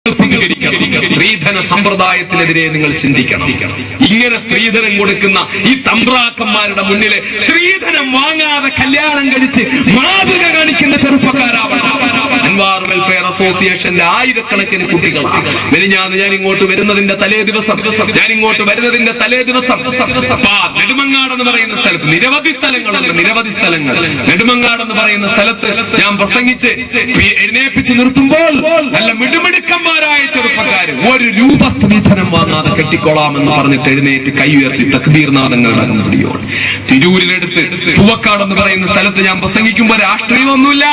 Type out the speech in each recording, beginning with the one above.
സ്ത്രീധന സമ്പ്രദായത്തിനെതിരെ നിങ്ങൾ ചിന്തിക്കണം. ഇങ്ങനെ സ്ത്രീധനം കൊടുക്കുന്ന ഈ തമ്പ്രാക്കന്മാരുടെ മുന്നിലെ സ്ത്രീധനം വാങ്ങാതെ കല്യാണം കഴിച്ച് മാതൃക കാണിക്കുന്ന ചെറുപ്പക്കാരാവണം. അൻവാർ വെൽഫെയർ അസോസിയേഷന്റെ ആയിരക്കണക്കിന് കുട്ടികളാണ്. ഞാൻ ഇങ്ങോട്ട് വരുന്നതിന്റെ തലേ ദിവസം നെടുമങ്ങാട് എന്ന് പറയുന്ന സ്ഥലത്ത് നിരവധി സ്ഥലങ്ങൾ നെടുമങ്ങാട് എന്ന് പറയുന്ന സ്ഥലത്ത് ഞാൻ പ്രസംഗിച്ച് എഴുന്നേപ്പിച്ച് നിർത്തുമ്പോൾ നല്ല മിടുമിടുക്കന്മാരായ ചെറുപ്പക്കാര് ഒരു രൂപ സ്ത്രീധനം വാങ്ങാതെ കെട്ടിക്കൊള്ളാമെന്ന് പറഞ്ഞിട്ട് എഴുന്നേറ്റ് കൈ ഉയർത്തി തക്ബീർനാദങ്ങളുടെ മുടിയോട്. തിരൂരിനടുത്ത് പൂവക്കാട് എന്ന് പറയുന്ന സ്ഥലത്ത് ഞാൻ പ്രസംഗിക്കുമ്പോൾ രാഷ്ട്രീയമൊന്നുമില്ല.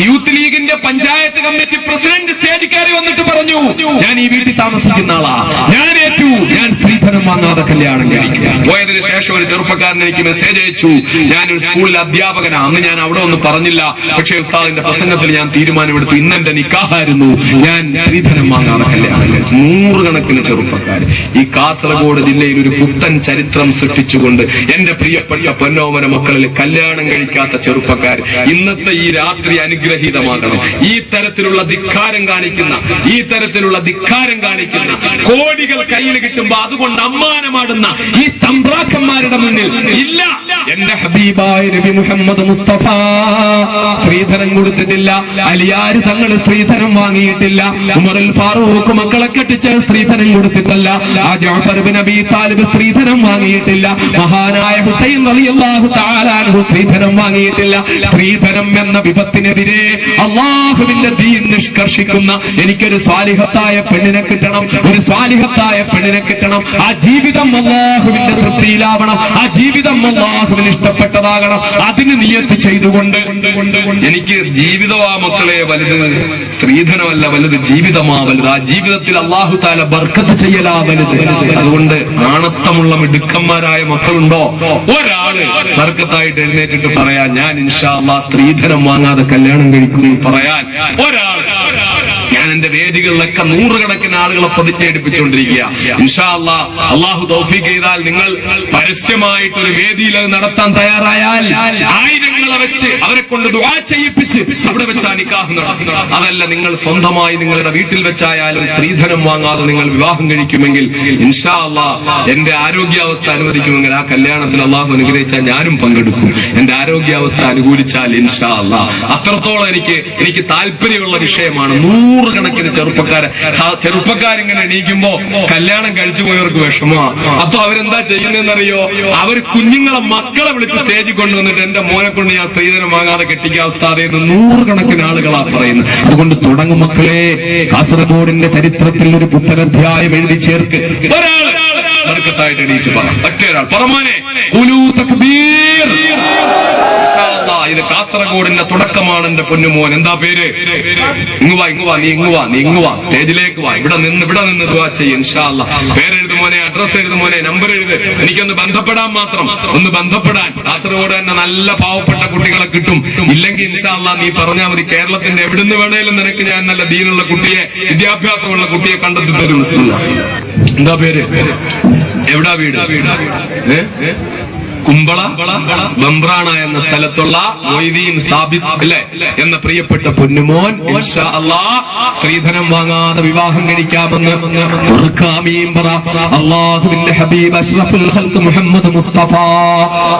യൂത്ത് ലീഗിന്റെ പഞ്ചായത്ത് കമ്മിറ്റി പ്രസിഡന്റ് സ്റ്റേജിൽ കയറി വന്നിട്ട് പറഞ്ഞു, ഞാൻ ഈ വീട്ടിൽ താമസിക്കുന്ന ആളാ, ഞാൻ സ്ത്രീധനം വാങ്ങാതെ കല്യാണം കഴിക്കുക. പോയതിനു ശേഷം ഒരു ചെറുപ്പക്കാരൻ എനിക്ക് മെസ്സേജ് അയച്ചു, ഞാനൊരു സ്കൂളിലെ അധ്യാപകനാ, അന്ന് ഞാൻ അവിടെ ഒന്നും പറഞ്ഞില്ല, പക്ഷേ ഉസ്താദിന്റെ പ്രസംഗത്തിൽ ഞാൻ തീരുമാനമെടുത്തു, ഇന്നെന്റെ നിക്കാഹായിരുന്നു, ഞാൻ സ്ത്രീധനം വാങ്ങാതെ കല്യാണം കഴിച്ചു. നൂറുകണക്കിന് ചെറുപ്പക്കാർ ഈ കാസർഗോഡ് ജില്ലയിൽ ഒരു പുത്തൻ ചരിത്രം സൃഷ്ടിച്ചുകൊണ്ട് എന്റെ പ്രിയപ്പെട്ട പൊന്നോമന മക്കളിൽ കല്യാണം കഴിക്കാത്ത ചെറുപ്പക്കാർ ഇന്നത്തെ ഈ രാത്രി അനുഗ്രഹീതമാകണം. ഈ തരത്തിലുള്ള ധിക്കാരം കാണിക്കുന്ന കോടികൾ കയ്യിൽ കിട്ടുമ്പോ അതുകൊണ്ട് അമ്മാനമാടുന്ന ഈ തമ്പ്രാക്കന്മാരുടെ മുന്നിൽ ഇല്ല. എന്റെ ഹബീബായ നബി മുഹമ്മദ് മുസ്തഫ സ്ത്രീധനം കൊടുത്തിട്ടില്ല, അലിയാര് തങ്ങൾ സ്ത്രീധനം വാങ്ങിയിട്ടില്ല, ഉമറുൽ ഫാറൂഖ് മക്കളെ കെട്ടിച്ച് സ്ത്രീധനം കൊടുത്തിട്ടല്ല, ആ ജഅഫർ ഇബ്നു അബീ താലിബ് സ്ത്രീധനം വാങ്ങിയിട്ടില്ല, മഹാനായ ഹുസൈൻ റളിയല്ലാഹു തആല അൻഹു സ്ത്രീധനം വാങ്ങിയിട്ടില്ല. സ്ത്രീധനം എന്ന വിപത്തിനെതിരെ അല്ലാഹുവിന്റെ ദീൻ നിഷ്കർഷിക്കുന്ന എനിക്കൊരു സ്വാലിഹത്തായ പെണ്ണിനെ കിട്ടണം, ആ ജീവിതം അല്ലാഹുവിന്റെ തൃപ്തിയിലാവണം, ആ ജീവിതം അല്ലാഹുവിന് ഇഷ്ടപ്പെട്ടതാകണം. അതിന് നിയത്ത് ചെയ്തുകൊണ്ട് എനിക്ക് ജീവിതമാ മക്കളെ വലുത്, സ്ത്രീധനമല്ല വലുത്, ജീവിതമാ വലുത്. ആ ജീവിതത്തിൽ അല്ലാഹു തആല ബർക്കത്ത് ചെയ്യലാ വലുത്. അതുകൊണ്ട് ആണത്തമുള്ള മിടുക്കന്മാരായ മക്കളുണ്ടോ? ഒരാള് ബർക്കത്തായിട്ട് എഴുന്നേറ്റിട്ട് പറയാൻ, ഞാൻ ഇൻഷാ അല്ലാഹ് സ്ത്രീധനം വാങ്ങാതെ കല്യാണം കഴിക്കുന്നു പറയാൻ ഒരാൾ. ഞാൻ എന്റെ വേദികളിലൊക്കെ നൂറുകണക്കിന് ആളുകളെ പ്രതിജ്ഞയെടുപ്പിച്ചുകൊണ്ടിരിക്കുക. ഇൻഷാ അല്ലാഹ് അല്ലാഹു തൗഫീഖ് ചെയ്താൽ നിങ്ങൾ പരസ്യമായിട്ടൊരു വേദിയിൽ നടത്താൻ തയ്യാറായാൽ ആയിരങ്ങളെ വെച്ച് അവരെ കൊണ്ട് ദുആ ചെയ്യിപ്പിച്ച് അവിടെ വെച്ചാ നിക്കാഹ് നടത്തുക. അതല്ല, നിങ്ങൾ സ്വന്തമായി നിങ്ങളുടെ വീട്ടിൽ വെച്ചായാലും സ്ത്രീധനം വാങ്ങാതെ നിങ്ങൾ വിവാഹം കഴിക്കുമെങ്കിൽ ഇൻഷാ അല്ലാഹ് എന്റെ ആരോഗ്യാവസ്ഥ അനുവദിക്കുമെങ്കിൽ ആ കല്യാണത്തിൽ അല്ലാഹു അനുഗ്രഹിച്ചാൽ ഞാനും പങ്കെടുക്കും. എന്റെ ആരോഗ്യാവസ്ഥ അനുകൂലിച്ചാൽ ഇൻഷാ അല്ലാഹ്. അത്രത്തോളം എനിക്ക് താല്പര്യമുള്ള വിഷയമാണ്. നൂറുകണക്കിന് ചെറുപ്പക്കാരിങ്ങനെ എണീക്കുമ്പോ കല്യാണം കഴിച്ചു പോയവർക്ക് വിഷമമാണ്. അപ്പൊ അവരെന്താ ചെയ്യുന്നതെന്നറിയോ? അവർ കുഞ്ഞുങ്ങളെ മക്കളെ വിളിച്ച് സ്റ്റേജിൽ കൊണ്ടുവന്നിട്ട് എന്റെ മോനെ കൊണ്ട് ഞാൻ സ്ത്രീധനം വാങ്ങാതെ കെട്ടിക്കുക അവസ്ഥാതെന്ന് നൂറുകണക്കിന് ആളുകളാ പറയുന്നത്. അതുകൊണ്ട് തുടങ്ങും മക്കളെ, കാസർഗോഡിന്റെ ചരിത്രത്തിൽ ഒരു പുത്തനധ്യായം എഴുതി ചേർക്ക്. ഒരാൾ ബർക്കത്തായിട്ട് എണീറ്റ് പറ, ഒറ്റയൊരാൾ പറമോനെ ഖുലൂ തക്ബീർ. ഇത് കാസർഗോഡിന്റെ തുടക്കമാണ് എന്റെ പൊന്നുമോൻ. എന്താ പേര്? ഇങ്ങുവാ സ്റ്റേജിലേക്ക് വാ, ഇവിടെ നിന്ന് ദുആ ചെയ്യ് ഇൻഷാ അല്ലാഹ്. പേരെഴുതു മോനെ, അഡ്രസ് എഴുതു മോനെ, നമ്പർ എഴുത്, എനിക്കൊന്ന് ബന്ധപ്പെടാൻ മാത്രം, ഒന്ന് ബന്ധപ്പെടാൻ. കാസർഗോഡ് തന്നെ നല്ല പാവപ്പെട്ട കുട്ടികളെ കിട്ടും. ഇല്ലെങ്കിൽ ഇൻഷാ അല്ലാഹ് നീ പറഞ്ഞാൽ മതി, കേരളത്തിന്റെ എവിടുന്ന് വേണേലും നിനക്ക് ഞാൻ നല്ല ദീനുള്ള കുട്ടിയെ, വിദ്യാഭ്യാസമുള്ള കുട്ടിയെ കണ്ടെത്തി തരും. എന്താ പേര്? എവിടാ വീട്? കുമ്പള ബംബ്രാണ എന്ന സ്ഥലത്തുള്ള മൊയ്തീൻ സാബിത്ത് അല്ലേ എന്ന പ്രിയപ്പെട്ട പൊന്നുമോൻ ഇൻഷാ അല്ലാഹ് സ്ത്രീധനം വാങ്ങാതെ വിവാഹം കഴിക്കാമെന്ന് അല്ലാഹുവിന്റെ ഹബീബ് അഷ്റഫുൽ ഖൽഖ് മുഹമ്മദ് മുസ്തഫ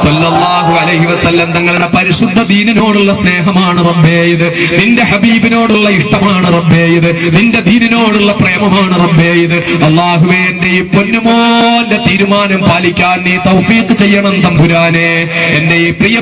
സല്ലല്ലാഹു അലൈഹി വസല്ലം തങ്ങളുടെ പരിശുദ്ധ ദീനിനോടുള്ള സ്നേഹമാണ് റബ്ബേ ഇത്, നിന്റെ ഹബീബിനോടുള്ള ഇഷ്ടമാണ് റബ്ബേ ഇത്, നിന്റെ ദീനിനോടുള്ള പ്രേമമാണ് റബ്ബേ ഇത്. അല്ലാഹുവേ, എന്റെ ഈ പൊന്നുമോന്റെ തീരുമാനം പാലിക്കാൻ നീ തൗഫീഖ് ചെയ്യണം തമ്പുരാനെ. എന്റെ ഈ പ്രിയ